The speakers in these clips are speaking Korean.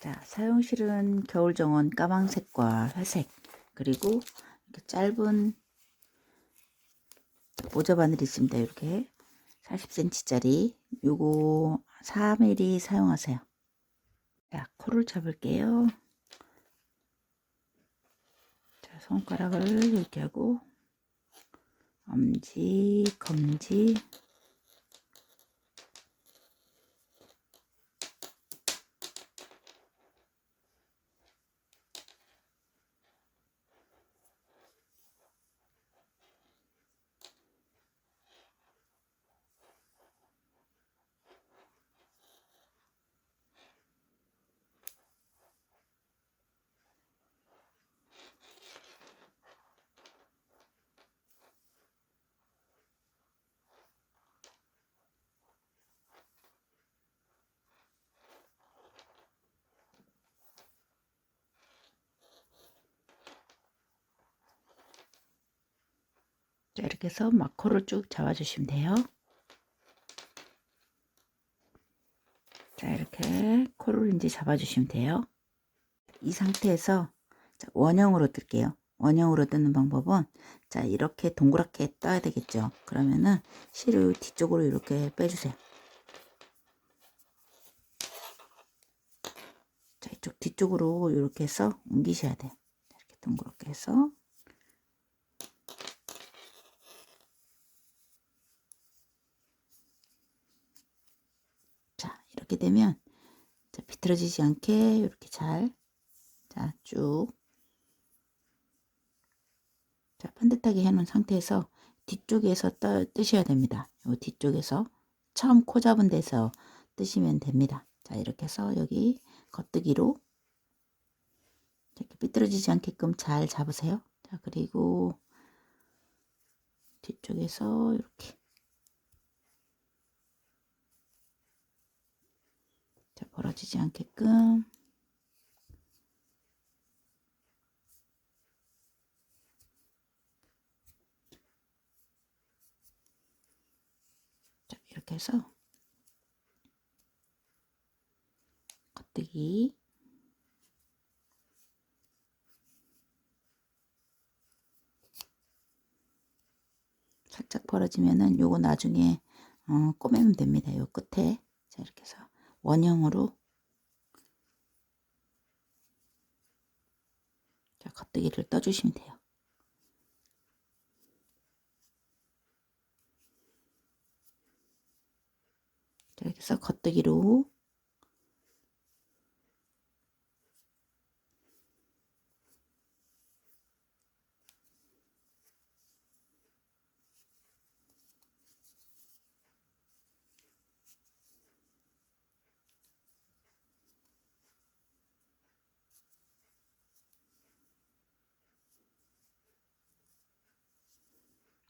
자, 사용실은 겨울 정원 까만색과 회색, 그리고 이렇게 짧은 모자 바늘 있습니다. 이렇게 40cm짜리 요거 4mm 사용하세요. 자, 코를 잡을게요. 자, 손가락을 이렇게 하고 엄지, 검지, 자, 이렇게 해서 막 코를 쭉 잡아주시면 돼요. 자, 이렇게 코를 이제 잡아주시면 돼요. 이 상태에서 원형으로 뜰게요. 원형으로 뜨는 방법은 자, 이렇게 동그랗게 떠야 되겠죠. 그러면은 실을 뒤쪽으로 이렇게 빼주세요. 자, 이쪽 뒤쪽으로 이렇게 해서 옮기셔야 돼요. 이렇게 동그랗게 해서 자, 이렇게 되면 자, 비틀어지지 않게 이렇게 잘 자, 쭉 자, 반듯하게 해놓은 상태에서 뒤쪽에서 뜨셔야 됩니다. 요 뒤쪽에서 처음 코 잡은 데서 뜨시면 됩니다. 자, 이렇게 해서 여기 겉뜨기로 이렇게 삐뚤어지지 않게끔 잘 잡으세요. 자, 그리고 뒤쪽에서 이렇게 자, 벌어지지 않게끔 자, 이렇게 해서 겉뜨기 살짝 벌어지면은 요거 나중에 꼬매면 됩니다. 요 끝에 자, 이렇게 해서 원형으로 자, 겉뜨기를 떠주시면 돼요. 자, 이렇게 해서 겉뜨기로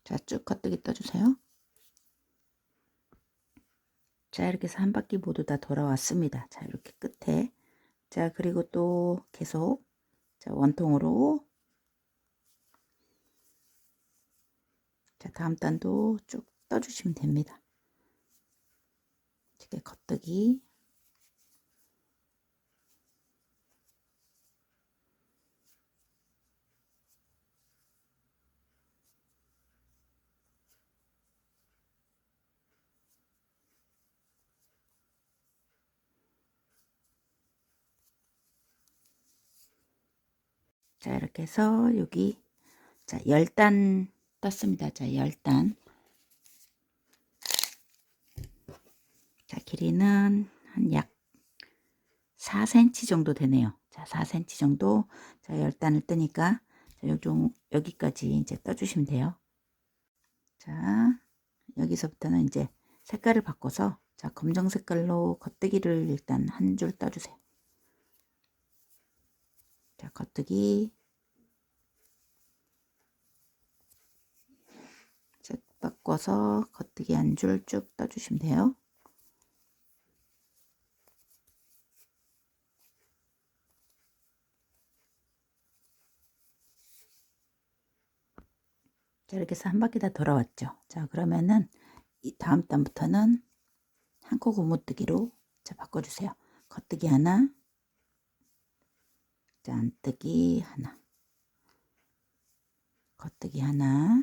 자, 쭉 겉뜨기 떠주세요. 자, 이렇게 해서 한 바퀴 모두 다 돌아왔습니다. 자, 이렇게 끝에 자, 그리고 또 계속 자, 원통으로 자, 다음 단도 쭉 떠주시면 됩니다. 이렇게 겉뜨기 자, 이렇게 해서 여기 자, 10단 떴습니다. 자, 10단 자, 길이는 한 약 4cm 정도 되네요. 자, 4cm 정도 자, 10단을 뜨니까 자, 여기까지 이제 떠주시면 돼요. 자, 여기서부터는 이제 색깔을 바꿔서 자, 검정 색깔로 겉뜨기를 일단 한 줄 떠주세요. 자, 겉뜨기 색 바꿔서 겉뜨기 한 줄 쭉 떠주시면 돼요. 자, 이렇게 해서 한 바퀴 다 돌아왔죠. 자, 그러면은 이 다음 단부터는 한 코 고무뜨기로 자, 바꿔주세요. 겉뜨기 하나, 안뜨기 하나, 겉뜨기 하나,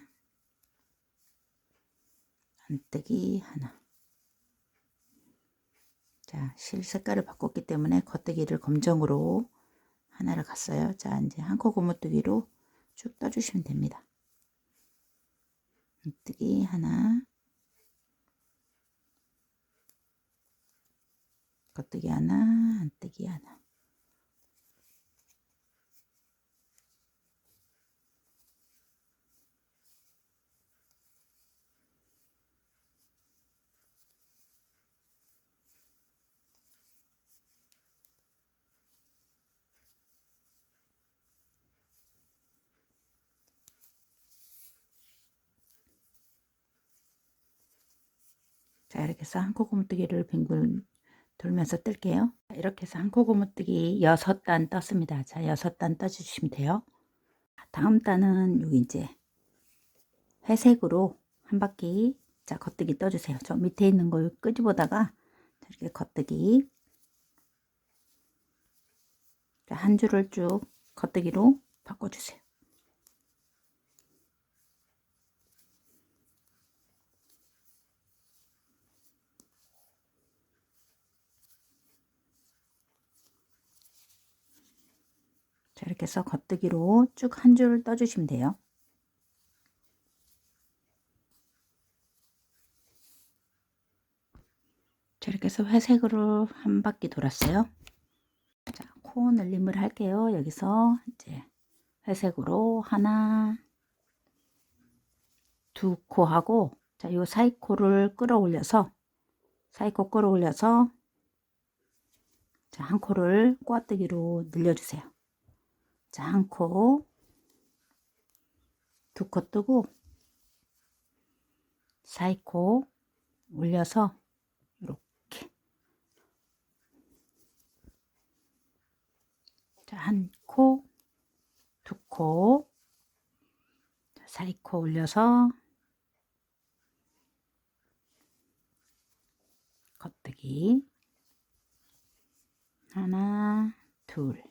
안뜨기 하나. 자, 실 색깔을 바꿨기 때문에 겉뜨기를 검정으로 하나를 갔어요. 자, 이제 한 코 고무뜨기로 쭉 떠주시면 됩니다. 안뜨기 하나, 겉뜨기 하나, 안뜨기 하나. 자, 이렇게 해서 한 코 고무뜨기를 빙글 돌면서 뜰게요. 이렇게 해서 한 코 고무뜨기 6단 떴습니다. 자, 6단 떠주시면 돼요. 다음 단은 여기 이제 회색으로 한 바퀴, 자, 겉뜨기 떠주세요. 저 밑에 있는 걸 끄집어다가 이렇게 겉뜨기, 자, 한 줄을 쭉 겉뜨기로 바꿔주세요. 자, 이렇게 해서 겉뜨기로 쭉 한 줄 떠주시면 돼요. 자, 이렇게 해서 회색으로 한 바퀴 돌았어요. 자, 코 늘림을 할게요. 여기서 이제 회색으로 하나, 두 코 하고, 자, 요 사이 코를 끌어올려서, 사이코 끌어올려서, 자, 한 코를 꼬아뜨기로 늘려주세요. 자, 한 코, 두 코 뜨고, 사이 코 올려서, 이렇게. 자, 한 코, 두 코, 사이 코 올려서, 겉뜨기. 하나, 둘.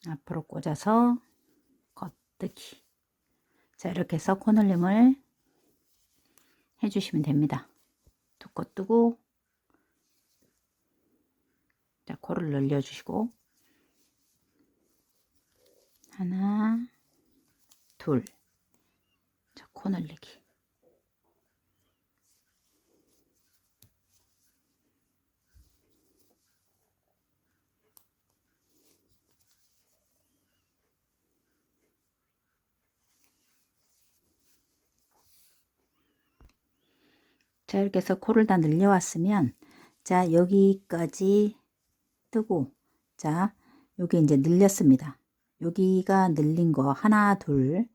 앞으로 꽂아서 겉뜨기. 자, 이렇게 해서 코늘림을 해주시면 됩니다. 두 코 뜨고, 자, 코를 늘려주시고, 하나, 둘. 자, 코 늘리기. 자, 이렇게 해서 코를 다 늘려왔으면, 자, 여기까지 뜨고, 자, 여기 이제 늘렸습니다. 여기가 늘린 거 하나, 둘.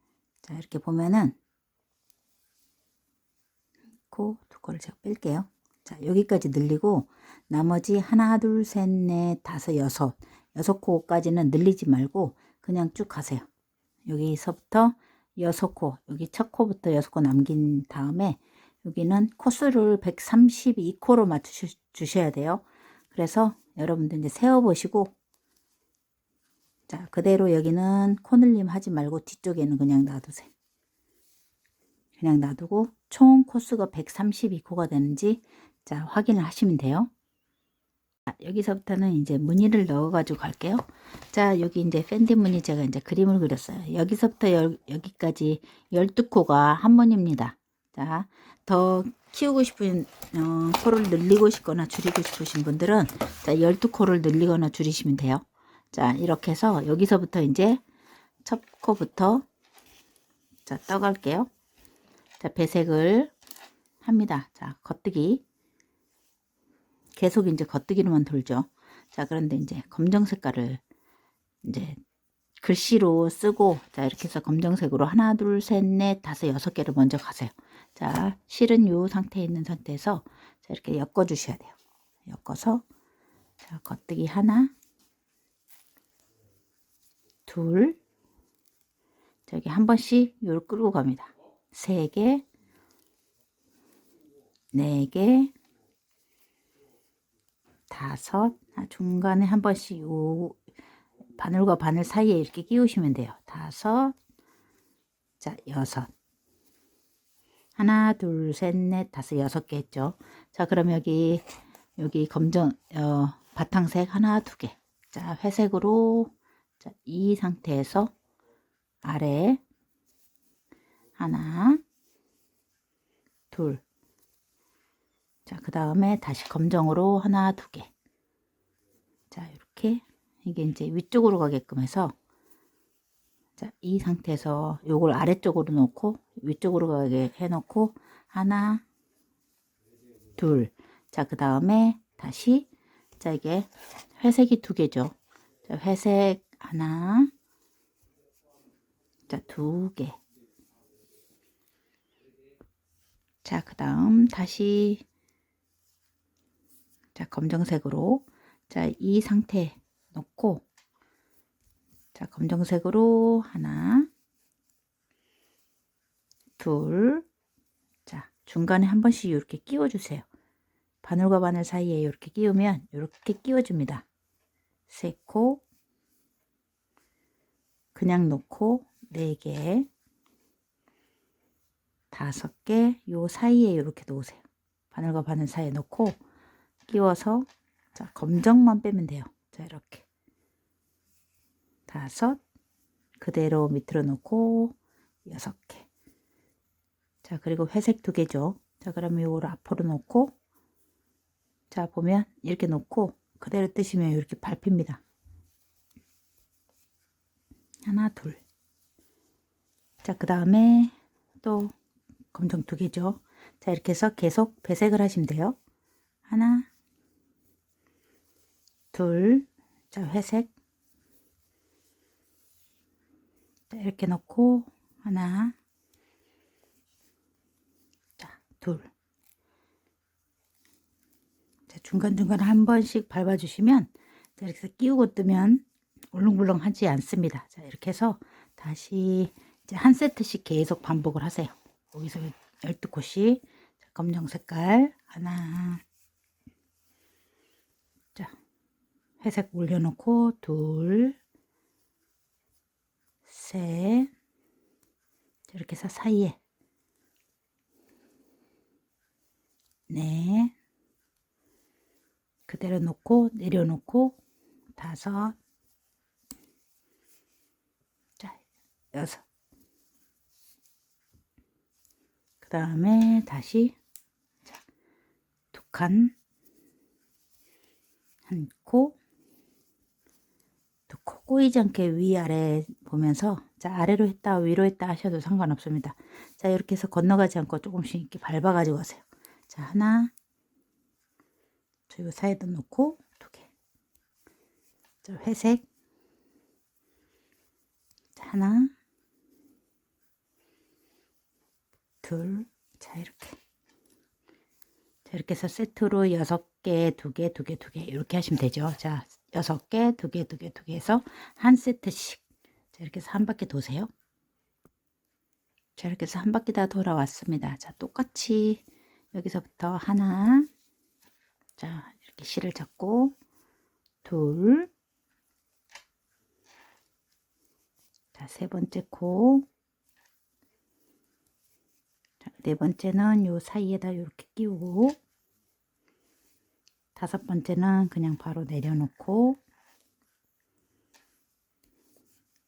자, 이렇게 보면은, 코, 두 코를 제가 뺄게요. 자, 여기까지 늘리고, 나머지 하나, 둘, 셋, 넷, 다섯, 여섯. 6코까지는 늘리지 말고, 그냥 쭉 가세요. 여기서부터 6코, 여기 첫 코부터 6코 남긴 다음에, 여기는 코수를 132코로 맞추셔야 돼요. 그래서 여러분들 이제 세어보시고, 자, 그대로 여기는 코늘림 하지 말고 뒤쪽에는 그냥 놔두세요. 그냥 놔두고 총 코수가 132코가 되는지 자, 확인을 하시면 돼요. 자, 여기서부터는 이제 무늬를 넣어 가지고 갈게요. 자, 여기 이제 팬디 무늬 제가 이제 그림을 그렸어요. 여기서부터 여기까지 12코가 한 무늬입니다. 자, 더 키우고 싶은 코를 늘리고 싶거나 줄이고 싶으신 분들은 자, 12코를 늘리거나 줄이시면 돼요. 자, 이렇게 해서 여기서부터 이제 첫 코부터 자, 떠갈게요. 자, 배색을 합니다. 자, 겉뜨기. 계속 이제 겉뜨기로만 돌죠. 자, 그런데 이제 검정 색깔을 이제 글씨로 쓰고, 자, 이렇게 해서 검정색으로 하나, 둘, 셋, 넷, 다섯, 6개를 먼저 가세요. 자, 실은 이 상태에 있는 상태에서 자, 이렇게 엮어 주셔야 돼요. 엮어서 자, 겉뜨기 하나, 둘, 저기 한 번씩 요를 끌고 갑니다. 3개, 4개, 5, 중간에 한 번씩 요 바늘과 바늘 사이에 이렇게 끼우시면 돼요. 5, 자, 6. 하나, 둘, 셋, 넷, 다섯, 6개 했죠. 자, 그럼 여기 검정, 바탕색 하나, 2개. 자, 회색으로, 자, 이 상태에서 아래 하나, 둘. 자, 그 다음에 다시 검정으로 하나, 2개. 자, 이렇게 이게 이제 위쪽으로 가게끔 해서, 자, 이 상태에서 요걸 아래쪽으로 놓고 위쪽으로 가게 해놓고 하나, 둘. 자, 그 다음에 다시, 자, 이게 회색이 2개죠. 자, 회색 하나, 자, 2개. 자, 그 다음 다시, 자, 검정색으로, 자, 이 상태 놓고, 자, 검정색으로 하나, 둘. 자, 중간에 한 번씩 이렇게 끼워 주세요. 바늘과 바늘 사이에 이렇게 끼우면 이렇게 끼워줍니다. 3코, 그냥 놓고 4개, 5개, 요 사이에 이렇게 놓으세요. 바늘과 바늘 사이에 놓고 끼워서, 자, 검정만 빼면 돼요. 자, 이렇게 5, 그대로 밑으로 놓고 6개. 자, 그리고 회색 2개죠. 자, 그러면 이거를 앞으로 놓고, 자, 보면 이렇게 놓고 그대로 뜨시면 이렇게 밟힙니다. 하나, 둘. 자, 그 다음에 또 검정 2개죠. 자, 이렇게 해서 계속 배색을 하시면 돼요. 하나, 둘. 자, 회색. 자, 이렇게 놓고 하나, 자, 둘. 자, 중간중간 한 번씩 밟아주시면, 자, 이렇게 해서 끼우고 뜨면 울렁불렁 하지 않습니다. 자, 이렇게 해서 다시 이제 한 세트씩 계속 반복을 하세요. 여기서 12코씩. 자, 검정 색깔 하나, 자, 회색 올려놓고 둘, 셋. 이렇게 해서 사이에 넷, 그대로 놓고 내려놓고 5, 자, 6. 그 다음에 다시, 자, 2칸, 한 코, 2코 꼬이지 않게 위아래 보면서, 자, 아래로 했다 위로 했다 하셔도 상관없습니다. 자, 이렇게 해서 건너가지 않고 조금씩 이렇게 밟아 가지고 가세요. 자, 하나, 저 사이도 놓고 2개. 자, 회색, 자, 하나, 둘. 자, 이렇게. 자, 이렇게 해서 세트로 6개, 2개, 2개, 2개 이렇게 하시면 되죠. 자, 6개, 2개, 2개, 2개 해서 한 세트씩. 자, 이렇게 해서 한 바퀴 도세요. 자, 이렇게 해서 한 바퀴 다 돌아왔습니다. 자, 똑같이 여기서부터 하나, 자, 이렇게 실을 잡고 둘, 자, 3번째 코, 자, 4번째는 요 사이에다 이렇게 끼우고, 5번째는 그냥 바로 내려놓고,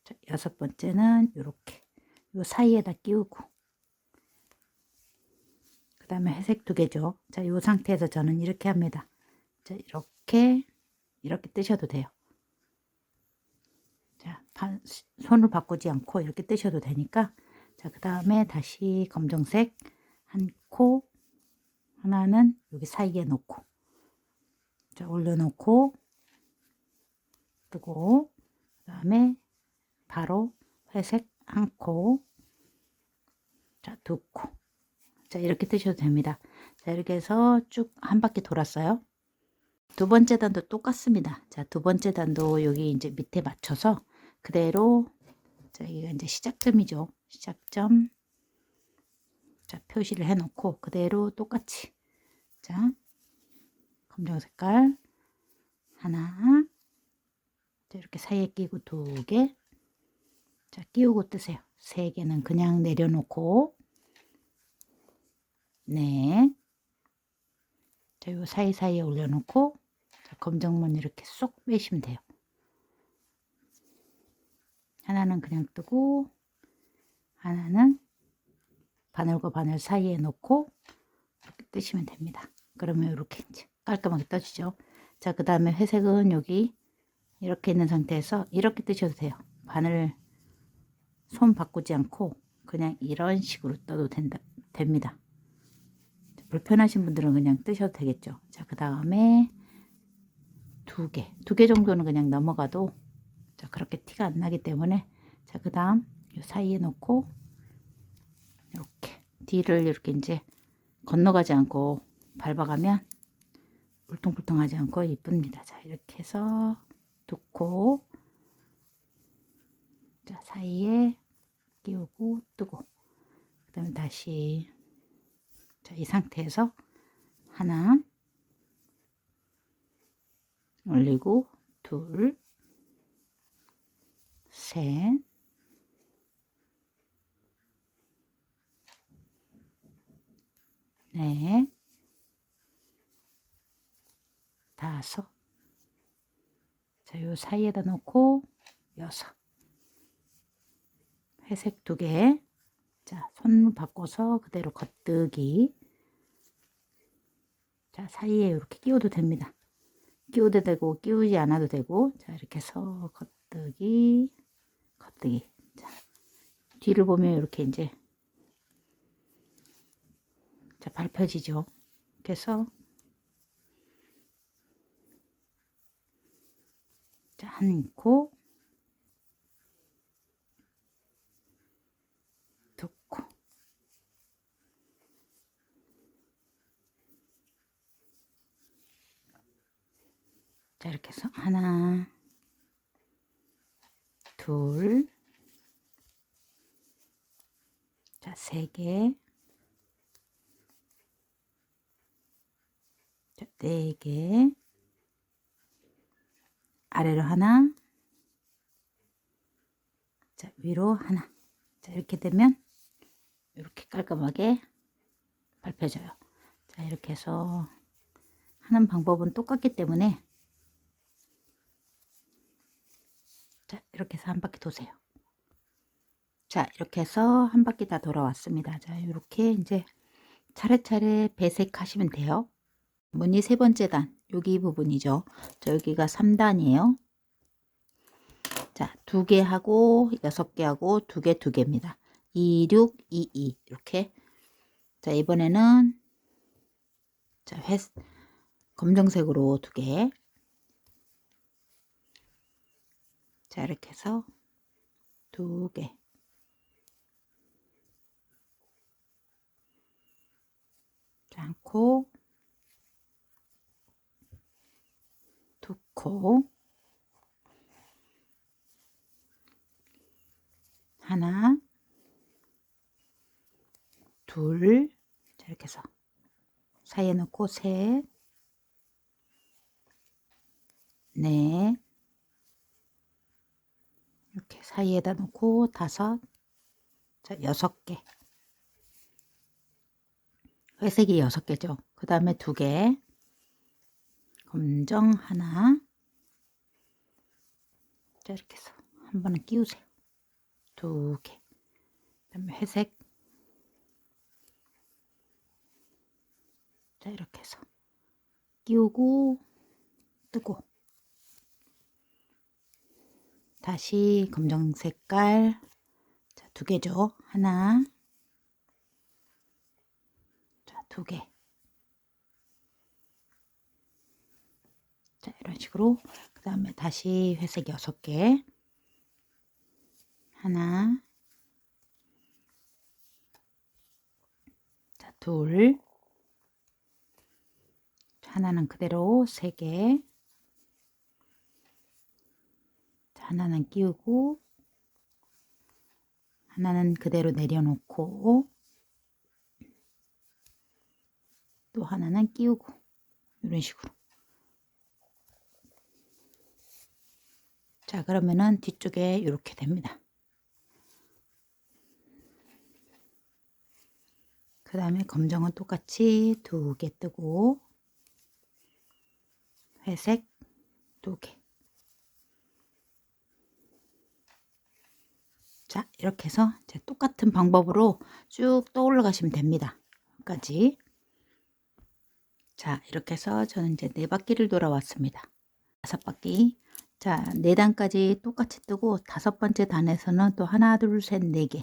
자, 6번째는 이렇게 요 사이에다 끼우고, 그 다음에 회색 2개죠. 자, 요 상태에서 저는 이렇게 합니다. 자, 이렇게 뜨셔도 돼요. 자, 손을 바꾸지 않고 이렇게 뜨셔도 되니까. 자, 그 다음에 다시 검정색 한 코, 하나는 여기 사이에 놓고, 자, 올려놓고 뜨고, 그 다음에 바로 회색 한 코, 자, 2코. 자, 이렇게 뜨셔도 됩니다. 자, 이렇게 해서 쭉 한 바퀴 돌았어요. 두 번째 단도 똑같습니다. 자, 두 번째 단도 여기 이제 밑에 맞춰서 그대로, 자, 여기가 이제 시작점이죠. 시작점. 자, 표시를 해 놓고 그대로 똑같이, 자, 검정 색깔 하나, 자, 이렇게 사이에 끼고 2개, 자, 끼우고 뜨세요. 3개는 그냥 내려놓고, 네, 자, 요 사이사이에 올려놓고, 자, 검정문 이렇게 쏙 빼시면 돼요. 하나는 그냥 뜨고, 하나는 바늘과 바늘 사이에 놓고 이렇게 뜨시면 됩니다. 그러면 이렇게 이제 깔끔하게 떠지죠. 자, 그 다음에 회색은 여기 이렇게 있는 상태에서 이렇게 뜨셔도 돼요. 바늘 손 바꾸지 않고 그냥 이런 식으로 떠도 됩니다. 불편하신 분들은 그냥 뜨셔도 되겠죠. 자, 그 다음에 2개 정도는 그냥 넘어가도 자, 그렇게 티가 안 나기 때문에 자, 그 다음 이 사이에 놓고 이렇게 뒤를 이렇게 이제 건너가지 않고 밟아가면 울퉁불퉁하지 않고 이쁩니다. 자, 이렇게 해서 놓고 자, 사이에 끼우고 뜨고 그 다음에 다시 자, 이 상태에서 하나 올리고 둘, 셋, 넷, 다섯. 자, 요 사이에다 놓고 6. 회색 2개. 자, 손 바꿔서 그대로 겉뜨기. 자, 사이에 이렇게 끼워도 됩니다. 끼워도 되고 끼우지 않아도 되고. 자, 이렇게 해서 겉뜨기, 겉뜨기. 자, 뒤를 보면 이렇게 이제 자, 밟혀지죠. 그래서 자, 한 코, 두 코. 자, 이렇게 해서 하나, 둘, 자, 3개, 자, 4개, 아래로 하나, 자, 위로 하나. 자, 이렇게 되면 이렇게 깔끔하게 밟혀져요. 자, 이렇게 해서 하는 방법은 똑같기 때문에 자, 이렇게 해서 한 바퀴 도세요. 자, 이렇게 해서 한 바퀴 다 돌아왔습니다. 자, 이렇게 이제 차례차례 배색하시면 돼요. 무늬 3번째 단, 여기 부분이죠. 자, 여기가 3단이에요. 자, 2개 하고 6개 하고 2개 2개입니다. 2, 6, 2, 2 이렇게. 자, 이번에는 자, 검정색으로 2개. 자, 이렇게 해서 2개. 자, 한 코, 2코, 하나, 둘, 자, 이렇게 해서 사이에 넣고 셋, 넷, 이렇게 사이에다 놓고 5, 자, 6개. 회색이 6개죠. 그 다음에 2개, 검정 하나, 자, 이렇게 해서 한 번은 끼우세요. 2개. 그 다음에 회색, 자, 이렇게 해서 끼우고 뜨고 다시 검정 색깔, 자, 2개죠. 하나, 자, 2개. 자, 이런 식으로. 그 다음에 다시 회색 6개. 하나, 자, 둘, 하나는 그대로 3개. 자, 하나는 끼우고, 하나는 그대로 내려놓고, 또 하나는 끼우고, 이런 식으로. 자, 그러면은 뒤쪽에 이렇게 됩니다. 그 다음에 검정은 똑같이 2개 뜨고 회색 2개. 자, 이렇게 해서 이제 똑같은 방법으로 쭉 떠올라 가시면 됩니다. 여기까지. 자, 이렇게 해서 저는 이제 4바퀴를 돌아왔습니다. 5바퀴. 자, 4단까지 똑같이 뜨고 5번째 단에서는 또 하나, 둘, 셋, 4개.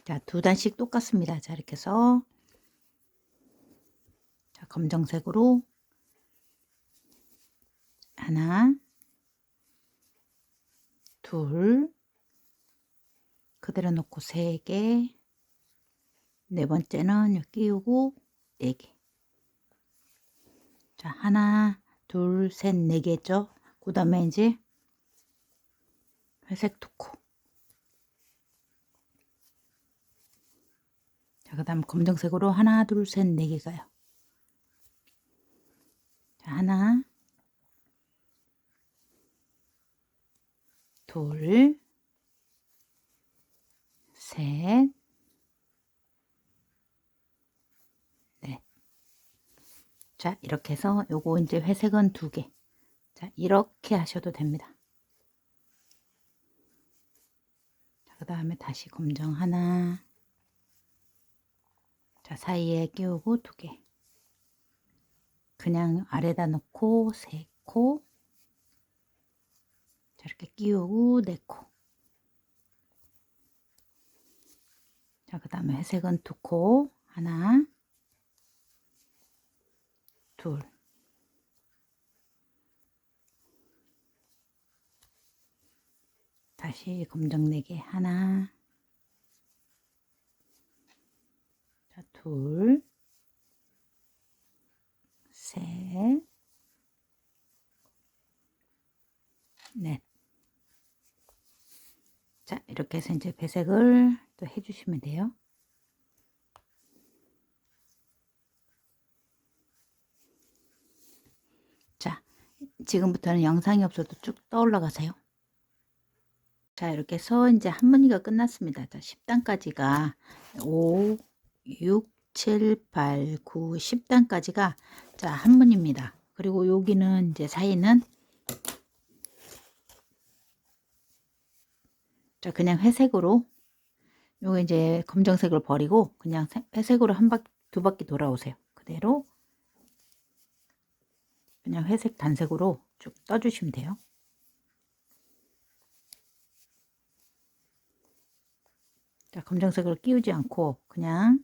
자, 2단씩 똑같습니다. 자, 이렇게 해서 자, 검정색으로 하나, 둘, 그대로 놓고 3개, 4번째는 여기 끼우고 4개. 자, 하나, 둘, 셋, 4개죠. 그 다음에 이제 회색 2코. 자, 그 다음 검정색으로 하나, 둘, 셋, 4개 가요. 자, 하나, 둘, 셋, 넷. 자, 이렇게 해서 요거 이제 회색은 2개. 자, 이렇게 하셔도 됩니다. 자, 그 다음에 다시 검정 하나. 자, 사이에 끼우고 2개. 그냥 아래다 놓고 3코. 자, 이렇게 끼우고 4코. 자, 그 다음에 회색은 2코. 하나, 둘. 다시 검정 4개. 하나, 자, 둘, 셋, 넷. 자, 이렇게 해서 이제 배색을 또 해주시면 돼요. 자, 지금부터는 영상이 없어도 쭉 떠올라 가세요. 자, 이렇게 해서 이제 한무늬가 끝났습니다. 자, 10단까지가 5, 6, 7, 8, 9, 10단까지가 자, 한무늬입니다. 그리고 여기는 이제 사이는 자, 그냥 회색으로 요거 이제 검정색을 버리고 그냥 회색으로 한 바퀴, 2바퀴 돌아오세요. 그대로 그냥 회색 단색으로 쭉 떠주시면 돼요. 자, 검정색으로 끼우지 않고 그냥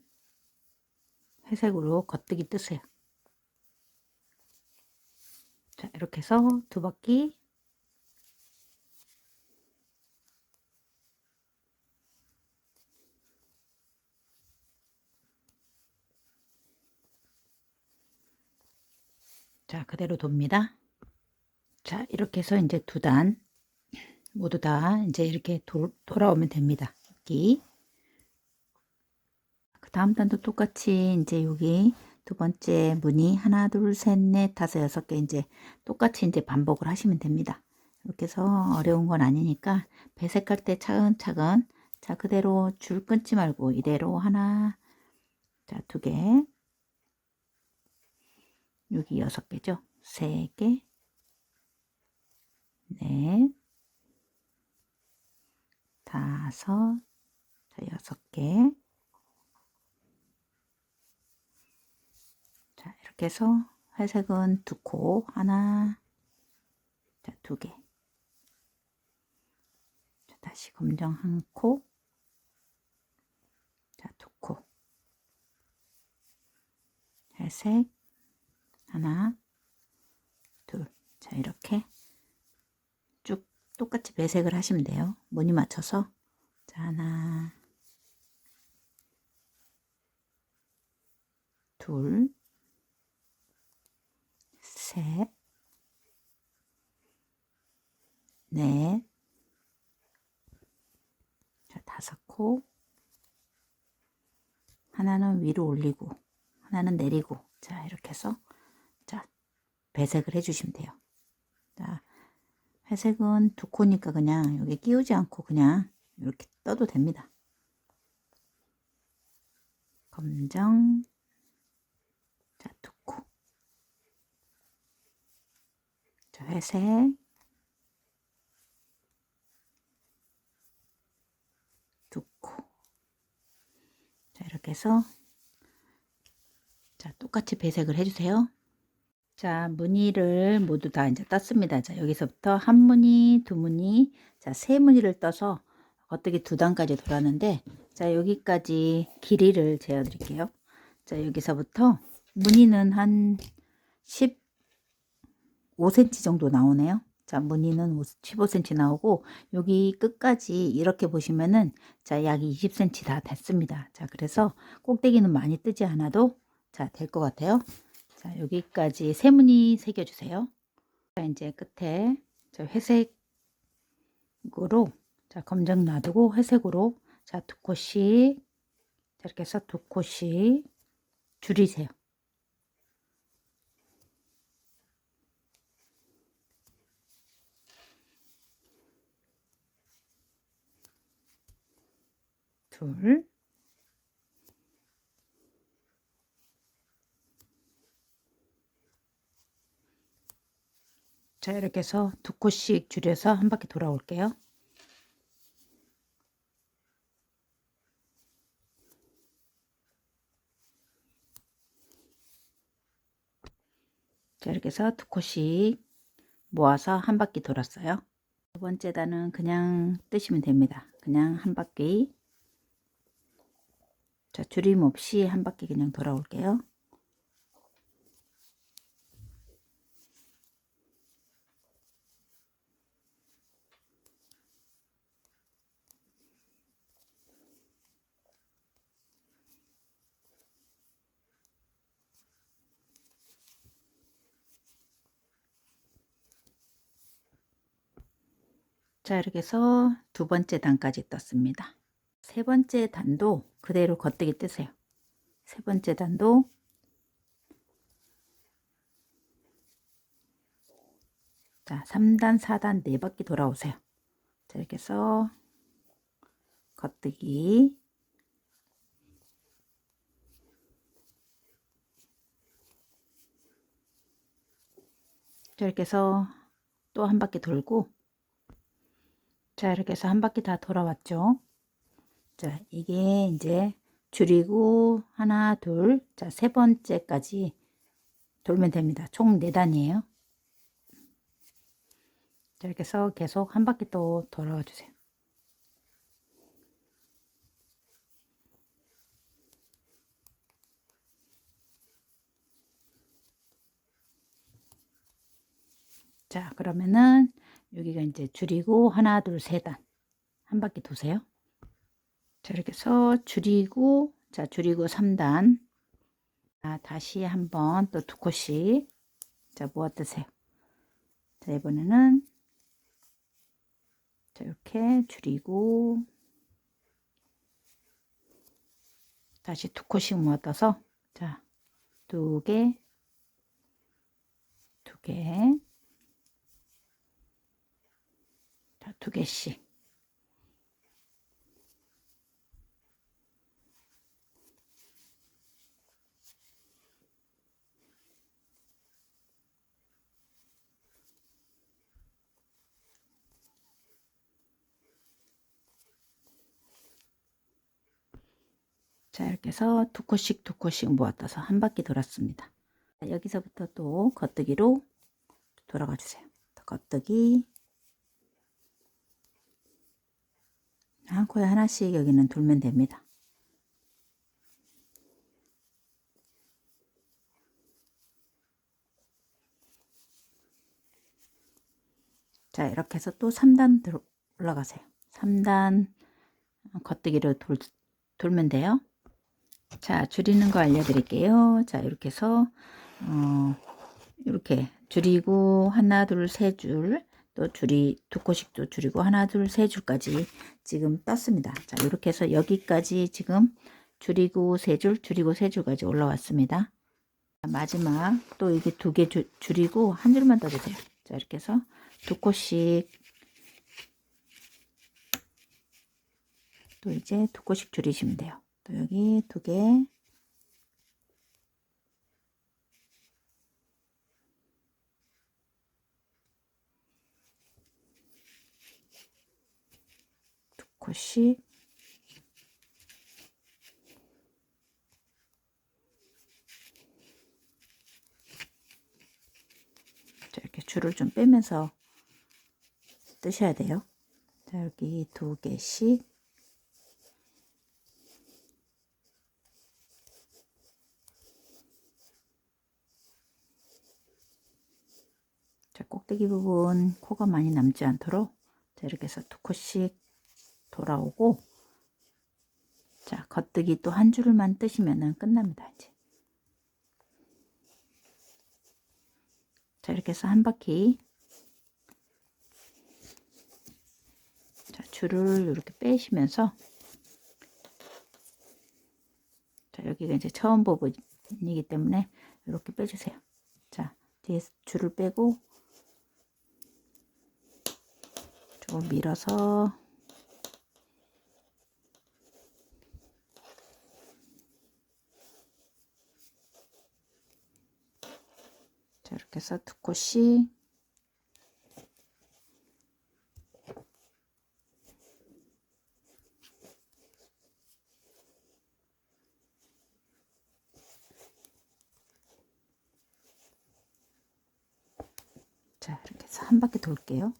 회색으로 겉뜨기 뜨세요. 자, 이렇게 해서 2바퀴. 자, 그대로 돕니다. 자, 이렇게 해서 이제 2단 모두 다 이제 이렇게 돌아오면 됩니다. 여기. 그 다음 단도 똑같이 이제 여기 2번째 무늬 하나, 둘, 셋, 넷, 다섯, 6개 이제 똑같이 이제 반복을 하시면 됩니다. 이렇게 해서 어려운 건 아니니까 배색할 때 차근차근 자, 그대로 줄 끊지 말고 이대로 하나, 자, 2개, 여기 6개죠. 3개, 넷, 다섯, 자, 6개. 자, 이렇게 해서 회색은 2코, 하나, 자, 2개. 자, 다시 검정 1코, 자, 2코. 회색, 하나, 둘. 자, 이렇게 쭉 똑같이 배색을 하시면 돼요. 무늬 맞춰서. 자, 하나, 둘, 셋, 넷, 자, 5코. 하나는 위로 올리고, 하나는 내리고. 자, 이렇게 해서, 자, 배색을 해주시면 돼요. 자, 회색은 두 코니까 그냥 여기 끼우지 않고 그냥 이렇게 떠도 됩니다. 검정, 자, 두 코, 자, 회색, 두 코. 자, 이렇게 해서 자, 똑같이 배색을 해주세요. 자, 무늬를 모두 다 이제 떴습니다. 자, 여기서부터 한 무늬, 두 무늬, 자, 세 무늬를 떠서 겉뜨기 두 단까지 돌았는데, 자, 여기까지 길이를 재어 드릴게요. 자, 여기서부터 무늬는 한 15cm 정도 나오네요. 자, 무늬는 15cm 나오고, 여기 끝까지 이렇게 보시면은, 자, 약 20cm 다 됐습니다. 자, 그래서 꼭대기는 많이 뜨지 않아도, 자, 될 것 같아요. 자, 여기까지 세 무늬 새겨주세요. 자, 이제 끝에, 자, 회색으로, 자, 검정 놔두고, 회색으로, 자, 두 코씩, 자, 이렇게 해서 두 코씩 줄이세요. 둘, 자, 이렇게 해서 두 코씩 줄여서 한 바퀴 돌아올게요. 자, 이렇게 해서 두 코씩 모아서 한 바퀴 돌았어요. 두 번째 단은 그냥 뜨시면 됩니다. 그냥 한 바퀴. 자, 줄임 없이 한 바퀴 그냥 돌아올게요. 자, 이렇게 해서 두 번째 단까지 떴습니다. 세 번째 단도 그대로 겉뜨기 뜨세요. 세 번째 단도 자, 3단, 4단 4바퀴 돌아오세요. 자, 이렇게 해서 겉뜨기 자, 이렇게 해서 또 한 바퀴 돌고 자, 이렇게 해서 한 바퀴 다 돌아왔죠. 자, 이게 이제 줄이고 하나, 둘, 자, 세 번째까지 돌면 됩니다. 총 4단이에요. 자, 이렇게 해서 계속 한 바퀴 또 돌아와 주세요. 자, 그러면은 여기가 이제 줄이고 하나, 둘, 세 단. 한 바퀴 도세요. 자, 이렇게 해서 줄이고, 자, 줄이고 3단. 자, 다시 한번 또 두 코씩. 자, 모아 뜨세요. 자, 이번에는 자, 이렇게 줄이고 다시 두 코씩 모아 떠서 자, 두 개, 두 개, 자, 두 개씩. 자, 이렇게 해서 두 코씩 모아 떠서 한 바퀴 돌았습니다. 자, 여기서부터 또 겉뜨기로 돌아가 주세요. 겉뜨기 한 코에 하나씩 여기는 돌면 됩니다. 자, 이렇게 해서 또 3단 올라가세요. 3단 겉뜨기로 돌면 돼요. 자, 줄이는 거 알려드릴게요. 자, 이렇게 해서 이렇게 줄이고 하나, 둘, 세 줄, 또 두 코씩 또 줄이고 하나, 둘, 세 줄까지 지금 떴습니다. 자, 이렇게 해서 여기까지 지금 줄이고 세 줄, 줄이고 세 줄까지 올라왔습니다. 마지막 또 이게 두 개 줄이고 한 줄만 떠주세요. 자, 이렇게 해서 두 코씩 또 이제 두 코씩 줄이시면 돼요. 또 여기 두 개, 두 코씩, 자, 이렇게 줄을 좀 빼면서 뜨셔야 돼요. 자, 여기 두 개씩, 자, 꼭대기 부분 코가 많이 남지 않도록 자, 이렇게 해서 두 코씩 돌아오고, 자, 겉뜨기 또 한 줄만 뜨시면은 끝납니다. 이제. 자, 이렇게 해서 한 바퀴, 자, 줄을 이렇게 빼시면서, 자, 여기가 이제 처음 부분이기 때문에 이렇게 빼주세요. 자, 뒤에 줄을 빼고 조금 밀어서, 자, 이렇게 해서 두 코씩, 자, 이렇게 해서 한 바퀴 돌게요.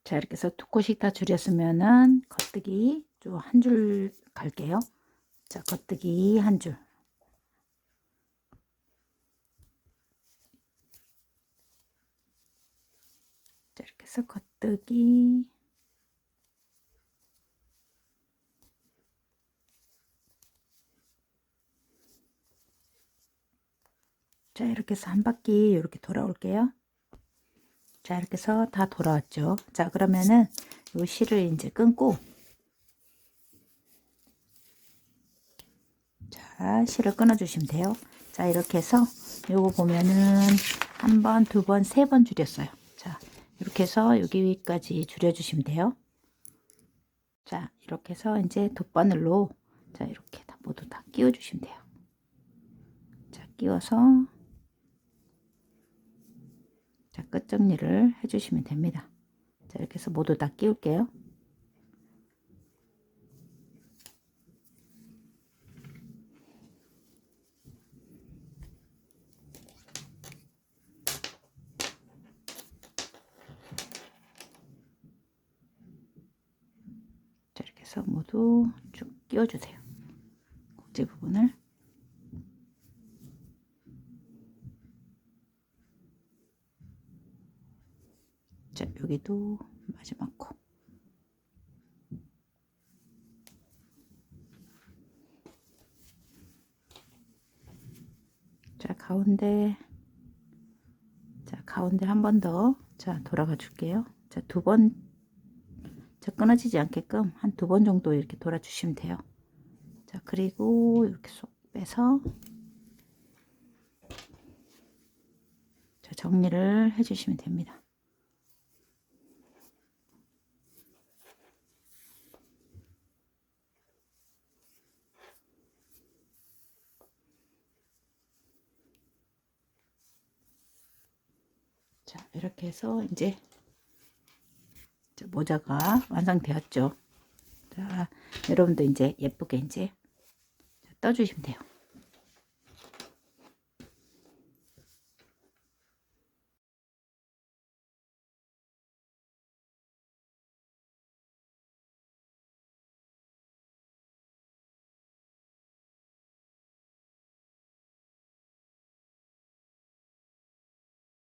자, 이렇게 해서 두 코씩 다 줄였으면은 겉뜨기 좀 한 줄 갈게요. 자, 겉뜨기 한 줄. 자, 이렇게 해서 겉뜨기, 자, 이렇게 해서 한 바퀴 이렇게 돌아올게요. 자, 이렇게 해서 다 돌아왔죠. 자, 그러면은 이 실을 이제 끊고, 자, 실을 끊어 주시면 돼요. 자, 이렇게 해서 요거 보면은 한 번, 두 번, 세 번 줄였어요. 자, 이렇게 해서 여기까지 줄여 주시면 돼요. 자, 이렇게 해서 이제 돗바늘로 자, 이렇게 다 모두 다 끼워 주시면 돼요. 자, 끼워서 자, 끝 정리를 해 주시면 됩니다. 자, 이렇게 해서 모두 다 끼울게요. 자, 이렇게 해서 모두 쭉 끼워 주세요. 꼭지 부분을. 자, 여기도 마지막 코. 자, 가운데. 자, 가운데 한 번 더. 자, 돌아가 줄게요. 자, 두 번. 자, 끊어지지 않게끔 한 두 번 정도 이렇게 돌아 주시면 돼요. 자, 그리고 이렇게 쏙 빼서 자, 정리를 해 주시면 됩니다. 자, 이렇게 해서 이제 모자가 완성되었죠. 자, 여러분도 이제 예쁘게 이제 떠주시면 돼요.